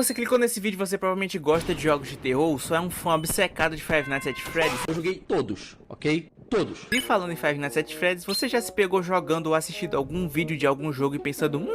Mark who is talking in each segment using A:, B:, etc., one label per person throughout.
A: você clicou nesse vídeo, você provavelmente gosta de jogos de terror ou só é um fã obcecado de Five Nights at Freddy's.
B: Eu joguei todos, ok? Todos.
A: E falando em Five Nights at Freddy's, você já se pegou jogando ou assistindo algum vídeo de algum jogo e pensando,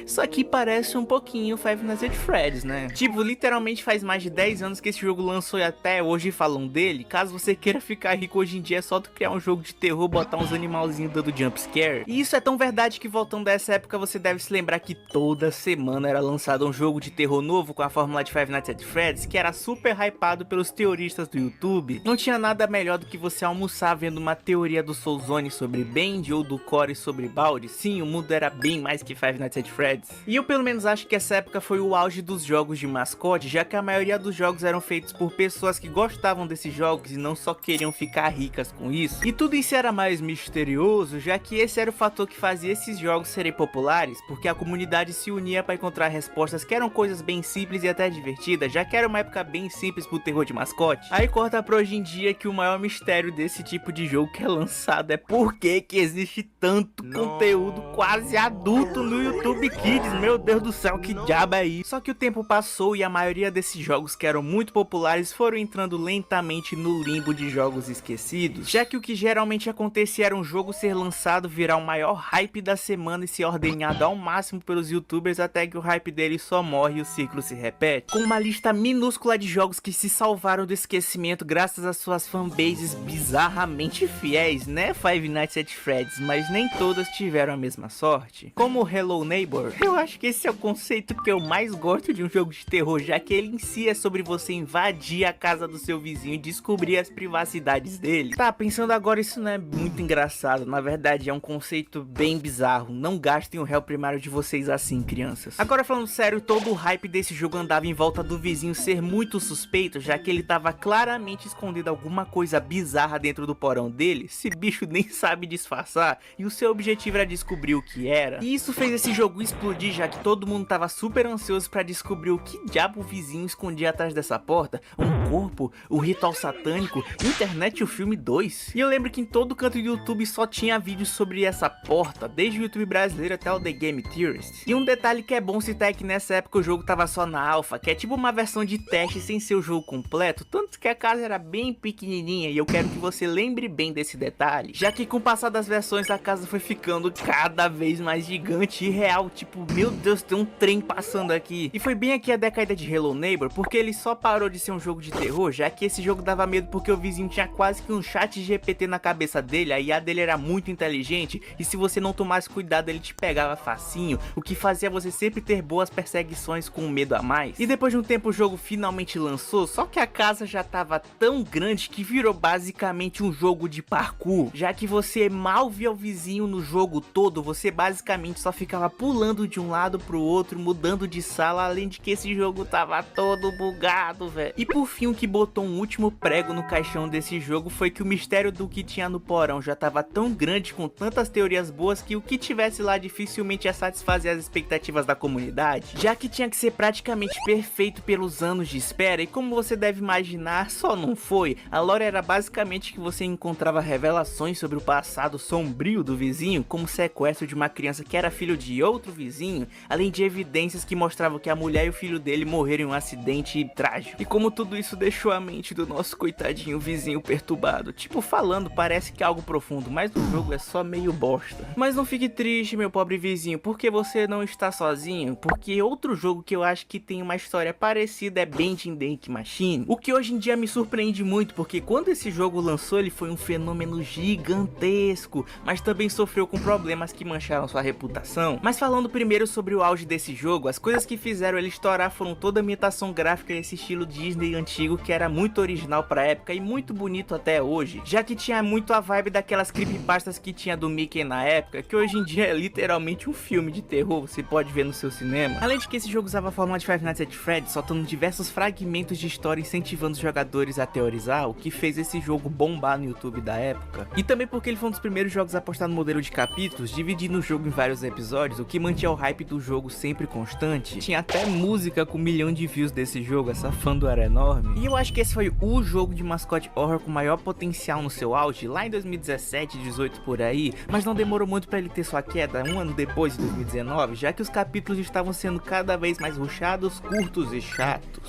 A: isso aqui parece um pouquinho Five Nights at Freddy's, né? Tipo, literalmente faz mais de 10 anos que esse jogo lançou e até hoje falam dele. Caso você queira ficar rico hoje em dia, é só tu criar um jogo de terror, botar uns animalzinhos dando jumpscare. E isso é tão verdade que voltando a essa época, você deve se lembrar que toda semana era lançado um jogo de terror novo com a fórmula de Five Nights at Freddy's, que era super hypado pelos teoristas do YouTube. Não tinha nada melhor do que você almoçar vendo uma teoria do Soulzone sobre Bendy ou do Core sobre Baldi. Sim, o mundo era bem mais que Five Nights at Freddy's. E eu pelo menos acho que essa época foi o auge dos jogos de mascote, já que a maioria dos jogos eram feitos por pessoas que gostavam desses jogos e não só queriam ficar ricas com isso. E tudo isso era mais misterioso, já que esse era o fator que fazia esses jogos serem populares, porque a comunidade se unia para encontrar respostas que eram coisas bem simples e até divertidas, já que era uma época bem simples pro terror de mascote. Aí corta pra hoje em dia que o maior mistério desse tipo de jogo que é lançado é por que existe tanto conteúdo quase adulto no YouTube Kids. Meu Deus do céu, que diabo é isso? Só que o tempo passou e a maioria desses jogos que eram muito populares foram entrando lentamente no limbo de jogos esquecidos, já que o que geralmente acontecia era um jogo ser lançado, virar o maior hype da semana e ser ordenhado ao máximo pelos youtubers até que o hype dele só morre e o ciclo se repete, com uma lista minúscula de jogos que se salvaram do esquecimento graças às suas fanbases bizarramente fiéis, né, Five Nights at Freddy's, mas nem todas tiveram a mesma sorte. Como o Hello Neighbor, eu acho que esse é o conceito que eu mais gosto de um jogo de terror, já que ele em si é sobre você invadir a casa do seu vizinho e descobrir as privacidades dele. Tá, pensando agora, isso não é muito engraçado, na verdade é um conceito bem bizarro. Não gastem o réu primário de vocês assim, crianças. Agora falando sério, todo o hype desse jogo andava em volta do vizinho ser muito suspeito, já que ele tava claramente escondendo alguma coisa bizarra dentro do porão dele. Esse bicho nem sabe disfarçar e o seu objetivo era descobrir o que era. E isso fez esse jogo explodir, já que todo mundo tava super ansioso pra descobrir o que diabo o vizinho escondia atrás dessa porta. Um corpo, o ritual satânico, internet e o filme 2. E eu lembro que em todo canto do YouTube só tinha vídeos sobre essa porta, desde o YouTube brasileiro até o The Game Theorist. E um detalhe que é bom citar é que nessa época o jogo tava só na alpha, que é tipo uma versão de teste sem ser o jogo completo, tanto que a casa era bem pequenininha, e eu quero que você lembre bem desse detalhe, já que com o passar das versões a casa foi ficando cada vez mais gigante e real, tipo, meu Deus, tem um trem passando aqui. E foi bem aqui a decaída de Hello Neighbor, porque ele só parou de ser um jogo de terror, já que esse jogo dava medo porque o vizinho tinha quase que um chat GPT na cabeça dele, a IA dele era muito inteligente, e se você não tomasse cuidado ele te pegava facinho, o que fazia você sempre ter boas perseguições com medo a mais. E depois de um tempo o jogo finalmente lançou, só que a casa já tava tão grande que virou basicamente um jogo de parkour, já que você mal via o vizinho no jogo todo, você basicamente só ficava pulando de um lado pro outro, mudando de sala, além de que esse jogo tava todo bugado, velho. E por fim, o que botou um último prego no caixão desse jogo foi que o mistério do que tinha no porão já tava tão grande, com tantas teorias boas, que o que tivesse lá dificilmente ia satisfazer as expectativas da comunidade, já que tinha que ser praticamente perfeito pelos anos de espera, e como você deve imaginar, só não foi. A lore era basicamente que você encontrava revelações sobre o passado sombrio do vizinho, como o sequestro de uma criança que era filho de outro vizinho, além de evidências que mostravam que a mulher e o filho dele morreram em um acidente trágico. E como tudo isso deixou a mente do nosso coitadinho vizinho perturbado. Tipo, falando parece que é algo profundo, mas o jogo é só meio bosta. Mas não fique triste, meu pobre vizinho, porque você não está sozinho, porque outro jogo que eu acho que tem uma história parecida é Bending the Ink Machine, o que hoje em dia me surpreende muito, porque quando esse jogo lançou ele foi um fenômeno gigantesco, mas também sofreu com problemas que mancharam sua reputação. Mas falando primeiro sobre o auge desse jogo, as coisas que fizeram ele estourar foram toda a ambientação gráfica e esse estilo Disney antigo que era muito original pra época e muito bonito até hoje, já que tinha muito a vibe daquelas creepypastas que tinha do Mickey na época, que hoje em dia é literalmente um filme de terror, você pode ver no seu cinema. Além de que esse jogo usava a fórmula de Five Nights at Freddy's, soltando diversos fragmentos de história incentivando os jogadores a teorizar, o que fez esse jogo bombar no no YouTube da época. E também porque ele foi um dos primeiros jogos a apostar no modelo de capítulos, dividindo o jogo em vários episódios, o que mantinha o hype do jogo sempre constante. Tinha até música com 1 milhão de views desse jogo, essa fandom era enorme. E eu acho que esse foi o jogo de mascote horror com maior potencial no seu auge, lá em 2017, 18 por aí, mas não demorou muito para ele ter sua queda, um ano depois, de 2019, já que os capítulos estavam sendo cada vez mais rushados, curtos e chatos.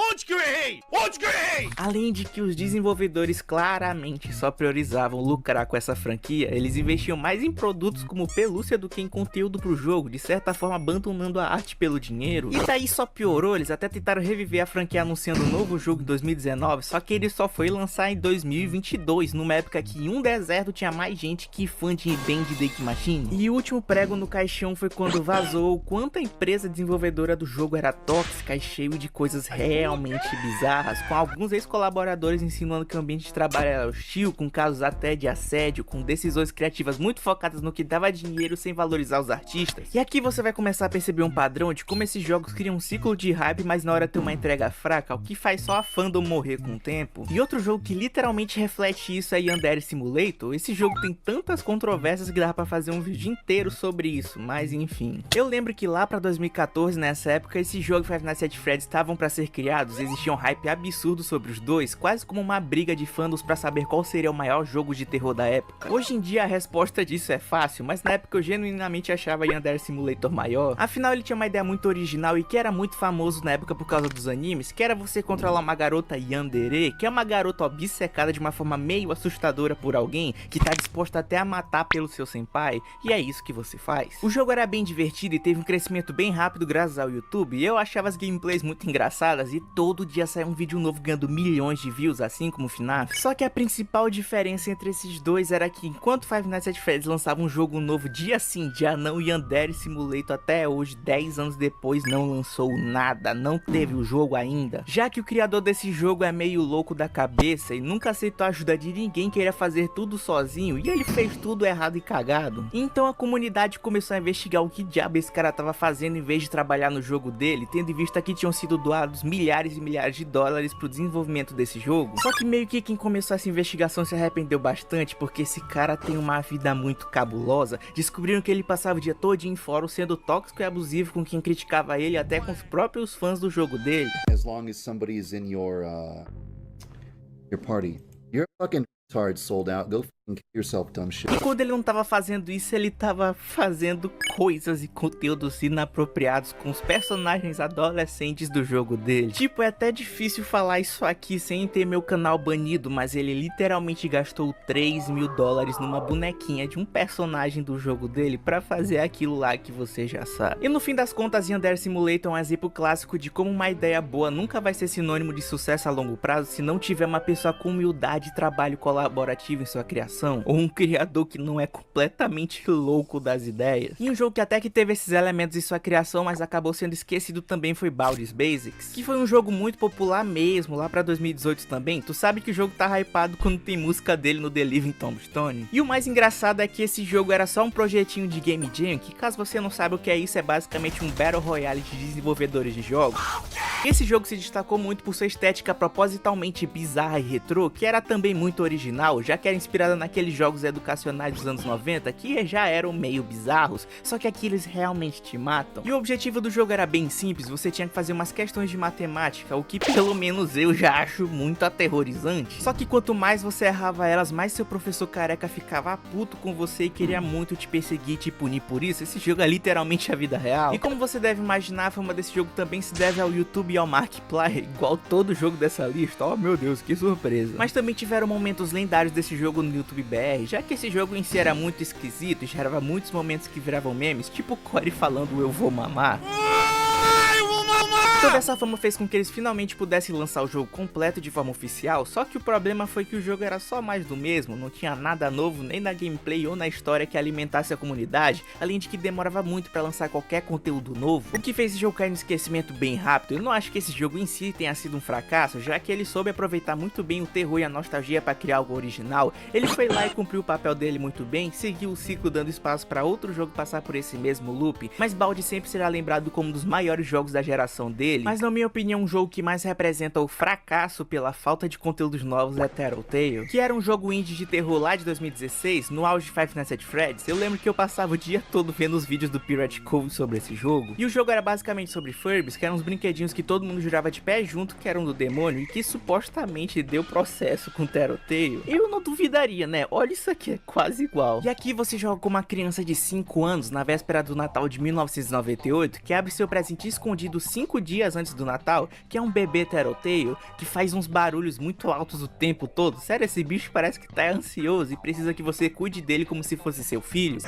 B: Onde que eu errei? Onde que eu errei?
A: Além de que os desenvolvedores claramente só priorizavam lucrar com essa franquia, eles investiam mais em produtos como pelúcia do que em conteúdo pro jogo, de certa forma abandonando a arte pelo dinheiro. E daí só piorou, eles até tentaram reviver a franquia anunciando um novo jogo em 2019, só que ele só foi lançar em 2022, numa época que em um deserto tinha mais gente que fã de Band Dake Machine. E o último prego no caixão foi quando vazou o quanto a empresa desenvolvedora do jogo era tóxica e cheio de coisas realmente bizarras, com alguns ex-colaboradores insinuando que o ambiente de trabalho era hostil, com casos até de assédio, com decisões criativas muito focadas no que dava dinheiro sem valorizar os artistas. E aqui você vai começar a perceber um padrão de como esses jogos criam um ciclo de hype, mas na hora tem uma entrega fraca, o que faz só a fandom morrer com o tempo. E outro jogo que literalmente reflete isso é Yandere Simulator. Esse jogo tem tantas controvérsias que dá pra fazer um vídeo inteiro sobre isso, mas enfim. Eu lembro que lá pra 2014, nessa época, esse jogo e Five Nights at Freddy's estavam pra ser criados, existia um hype absurdo sobre os dois, quase como uma briga de fandoms pra saber qual seria o maior jogo de terror da época. Hoje em dia a resposta disso é fácil, mas na época eu genuinamente achava Yandere Simulator maior. Afinal ele tinha uma ideia muito original e que era muito famoso na época por causa dos animes, que era você controlar uma garota Yandere, que é uma garota obcecada de uma forma meio assustadora por alguém, que tá disposta até a matar pelo seu senpai, e é isso que você faz. O jogo era bem divertido e teve um crescimento bem rápido graças ao YouTube, e eu achava as gameplays muito engraçadas e todo dia saía um vídeo novo ganhando milhões de views, assim como o FNAF. Só que a principal diferença entre esses dois era que enquanto Five Nights at Freddy's lançava um jogo novo dia sim, dia não, Yandere Simulator até hoje, 10 anos depois, não lançou nada, não teve o jogo ainda. Já que o criador desse jogo é meio louco da cabeça e nunca aceitou a ajuda de ninguém, queria fazer tudo sozinho, e ele fez tudo errado e cagado. Então a comunidade começou a investigar o que diabo esse cara tava fazendo em vez de trabalhar no jogo dele, tendo em vista que tinham sido doados milhares e milhares de dólares pro desenvolvimento desse jogo. Só que meio que quem começou essa investigação se arrependeu bastante, porque esse cara tem uma vida muito cabulosa. Descobriram que ele passava o dia todo em fórum sendo tóxico e abusivo com quem criticava ele, até com os próprios fãs do jogo dele.
C: As long as somebody is in your party, you're fucking retard, sold out. Go fucking kill yourself, dumb shit.
A: E quando ele não tava fazendo isso, ele tava fazendo coisas e conteúdos inapropriados com os personagens adolescentes do jogo dele. Tipo, é até difícil falar isso aqui sem ter meu canal banido, mas ele literalmente gastou 3 mil dólares numa bonequinha de um personagem do jogo dele pra fazer aquilo lá que você já sabe. E no fim das contas, Yandere Simulator é um exemplo clássico de como uma ideia boa nunca vai ser sinônimo de sucesso a longo prazo se não tiver uma pessoa com humildade e trabalho colaborativo em sua criação, ou um criador que não é completamente louco das ideias. E um jogo que até que teve esses elementos em sua criação, mas acabou sendo esquecido também, foi Baldi's Basics, que foi um jogo muito popular mesmo, lá pra 2018 também. Tu sabe que o jogo tá hypado quando tem música dele no The Living Tombstone. E o mais engraçado é que esse jogo era só um projetinho de Game Jam, que caso você não saiba o que é isso, é basicamente um Battle Royale de desenvolvedores de jogos. Esse jogo se destacou muito por sua estética propositalmente bizarra e retrô, que era também muito original, já que era inspirada naqueles jogos educacionais dos anos 90, que já eram meio bizarros, só que aqui eles realmente te matam. E o objetivo do jogo era bem simples, você tinha que fazer umas questões de matemática, o que pelo menos eu já acho muito aterrorizante. Só que quanto mais você errava elas, mais seu professor careca ficava puto com você e queria muito te perseguir e te punir por isso. Esse jogo é literalmente a vida real. E como você deve imaginar, a fama desse jogo também se deve ao YouTube e ao Markiplier, igual todo jogo dessa lista. Oh meu Deus, que surpresa. Mas também tiveram momentos lendários desse jogo no YouTube BR, já que esse jogo em si era muito esquisito e gerava muitos momentos que viravam memes, tipo o Corey falando "eu vou mamar". Toda essa fama fez com que eles finalmente pudessem lançar o jogo completo de forma oficial, só que o problema foi que o jogo era só mais do mesmo, não tinha nada novo nem na gameplay ou na história que alimentasse a comunidade, além de que demorava muito pra lançar qualquer conteúdo novo, o que fez esse jogo cair no esquecimento bem rápido. Eu não acho que esse jogo em si tenha sido um fracasso, já que ele soube aproveitar muito bem o terror e a nostalgia pra criar algo original. Ele foi lá e cumpriu o papel dele muito bem, seguiu o ciclo dando espaço pra outro jogo passar por esse mesmo loop, mas Baldi sempre será lembrado como um dos maiores jogos da geração dele, dele, mas na minha opinião um jogo que mais representa o fracasso pela falta de conteúdos novos é Tattletale, que era um jogo indie de terror lá de 2016, no auge de Five Nights at Freddy's. Eu lembro que eu passava o dia todo vendo os vídeos do Pirate Cove sobre esse jogo, e o jogo era basicamente sobre Furbies, que eram uns brinquedinhos que todo mundo jurava de pé junto que eram do demônio e que supostamente deu processo com Tattletale. Eu não duvidaria, né? Olha isso aqui, é quase igual. E aqui você joga com uma criança de 5 anos na véspera do Natal de 1998, que abre seu presente escondido 5 dias antes do Natal, que é um bebê Tattletale, que faz uns barulhos muito altos o tempo todo. Sério, esse bicho parece que tá ansioso e precisa que você cuide dele como se fosse seu filho.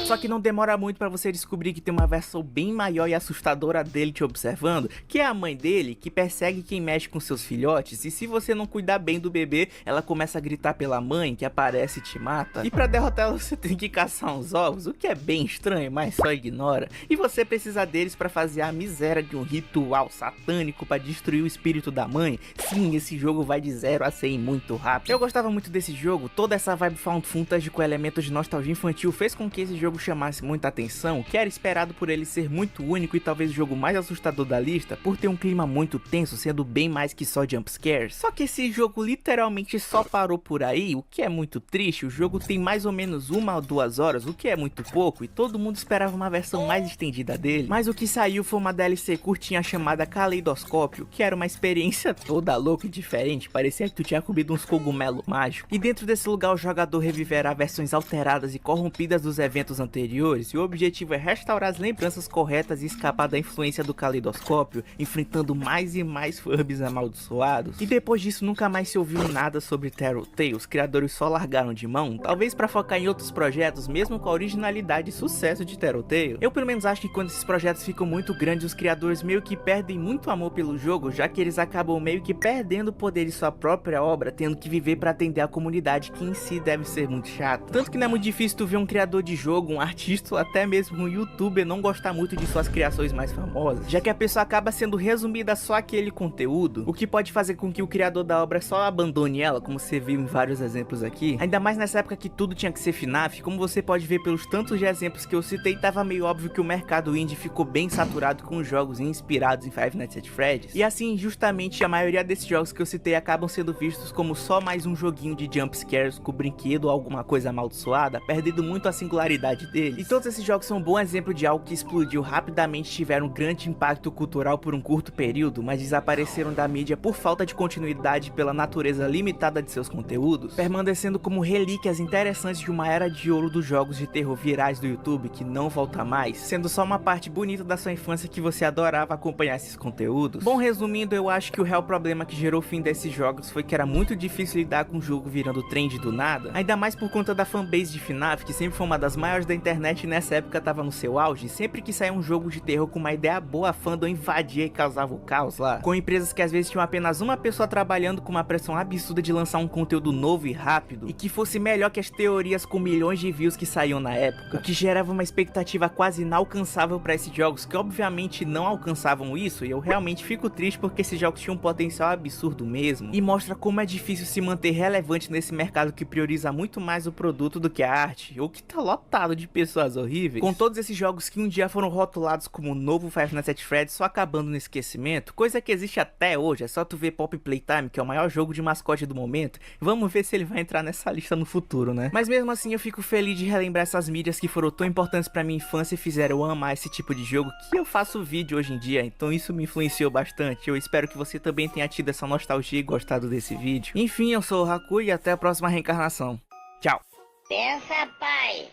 A: Só que não demora muito pra você descobrir que tem uma versão bem maior e assustadora dele te observando, que é a mãe dele, que persegue quem mexe com seus filhotes, e se você não cuidar bem do bebê, ela começa a gritar pela mãe, que aparece e te mata. E pra derrotar ela você tem que caçar uns ovos, o que é bem estranho, mas só ignora. E você precisa deles pra fazer a miséria de um ritual satânico pra destruir o espírito da mãe. Sim, esse jogo vai de 0 a 100 muito rápido. Eu gostava muito desse jogo, toda essa vibe found footage com elementos de nostalgia infantil fez com que esse jogo chamasse muita atenção, que era esperado por ele ser muito único e talvez o jogo mais assustador da lista, por ter um clima muito tenso, sendo bem mais que só jumpscares. Só que esse jogo literalmente só parou por aí, o que é muito triste. O jogo tem mais ou menos 1 ou 2 horas, o que é muito pouco, e todo mundo esperava uma versão mais estendida dele. Mas o que saiu foi uma DLC curtinha chamada Caleidoscópio, que era uma experiência toda louca e diferente, parecia que tu tinha comido uns cogumelos mágicos. E dentro desse lugar o jogador reviverá versões alteradas e corrompidas dos eventos anteriores, e o objetivo é restaurar as lembranças corretas e escapar da influência do Caleidoscópio, enfrentando mais e mais Furbies amaldiçoados. E depois disso nunca mais se ouviu nada sobre Tattletale, os criadores só largaram de mão, talvez para focar em outros projetos, mesmo com a originalidade e sucesso de Tattletale. Eu pelo menos acho que quando esses projetos ficam muito grandes, os criadores meio que perdem muito amor pelo jogo, já que eles acabam meio que perdendo o poder de sua própria obra, tendo que viver para atender a comunidade, que em si deve ser muito chato. Tanto que não é muito difícil tu ver um criador de jogo, um artista ou até mesmo um youtuber não gostar muito de suas criações mais famosas, já que a pessoa acaba sendo resumida só aquele conteúdo, o que pode fazer com que o criador da obra só abandone ela, como você viu em vários exemplos aqui. Ainda mais nessa época que tudo tinha que ser FNAF, como você pode ver pelos tantos de exemplos que eu citei, tava meio óbvio que o mercado indie ficou bem saturado com jogos inspirados em Five Nights at Freddy's. E assim, justamente a maioria desses jogos que eu citei acabam sendo vistos como só mais um joguinho de jumpscares com brinquedo ou alguma coisa amaldiçoada, perdendo muito a singularidade dele. E todos esses jogos são um bom exemplo de algo que explodiu rapidamente, tiveram um grande impacto cultural por um curto período, mas desapareceram da mídia por falta de continuidade pela natureza limitada de seus conteúdos, permanecendo como relíquias interessantes de uma era de ouro dos jogos de terror virais do YouTube que não volta mais, sendo só uma parte bonita da sua infância que você adorava acompanhar esses conteúdos. Bom, resumindo, eu acho que o real problema que gerou o fim desses jogos foi que era muito difícil lidar com o jogo virando trend do nada, ainda mais por conta da fanbase de FNAF, que sempre foi uma das maiores da internet e nessa época tava no seu auge. Sempre que saía um jogo de terror com uma ideia boa, a fandom invadia e causava o caos lá, com empresas que às vezes tinham apenas uma pessoa trabalhando com uma pressão absurda de lançar um conteúdo novo e rápido, e que fosse melhor que as teorias com milhões de views que saíam na época, o que gerava uma expectativa quase inalcançável para esses jogos, que obviamente não alcançavam isso, e eu realmente fico triste porque esses jogos tinham um potencial absurdo mesmo, e mostra como é difícil se manter relevante nesse mercado que prioriza muito mais o produto do que a arte, ou que tá lotado de pessoas horríveis. Com todos esses jogos que um dia foram rotulados como o novo Five Nights at Freddy's só acabando no esquecimento, coisa que existe até hoje, é só tu ver Pop Playtime, que é o maior jogo de mascote do momento, vamos ver se ele vai entrar nessa lista no futuro, né? Mas mesmo assim eu fico feliz de relembrar essas mídias que foram tão importantes pra minha infância e fizeram eu amar esse tipo de jogo que eu faço vídeo hoje em dia, então isso me influenciou bastante. Eu espero que você também tenha tido essa nostalgia e gostado desse vídeo. Enfim, eu sou o Haku e até a próxima reencarnação. Tchau!
D: Pensa, pai.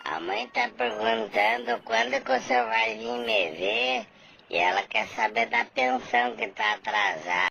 D: A mãe tá perguntando quando que você vai vir me ver e ela quer saber da pensão que tá atrasada.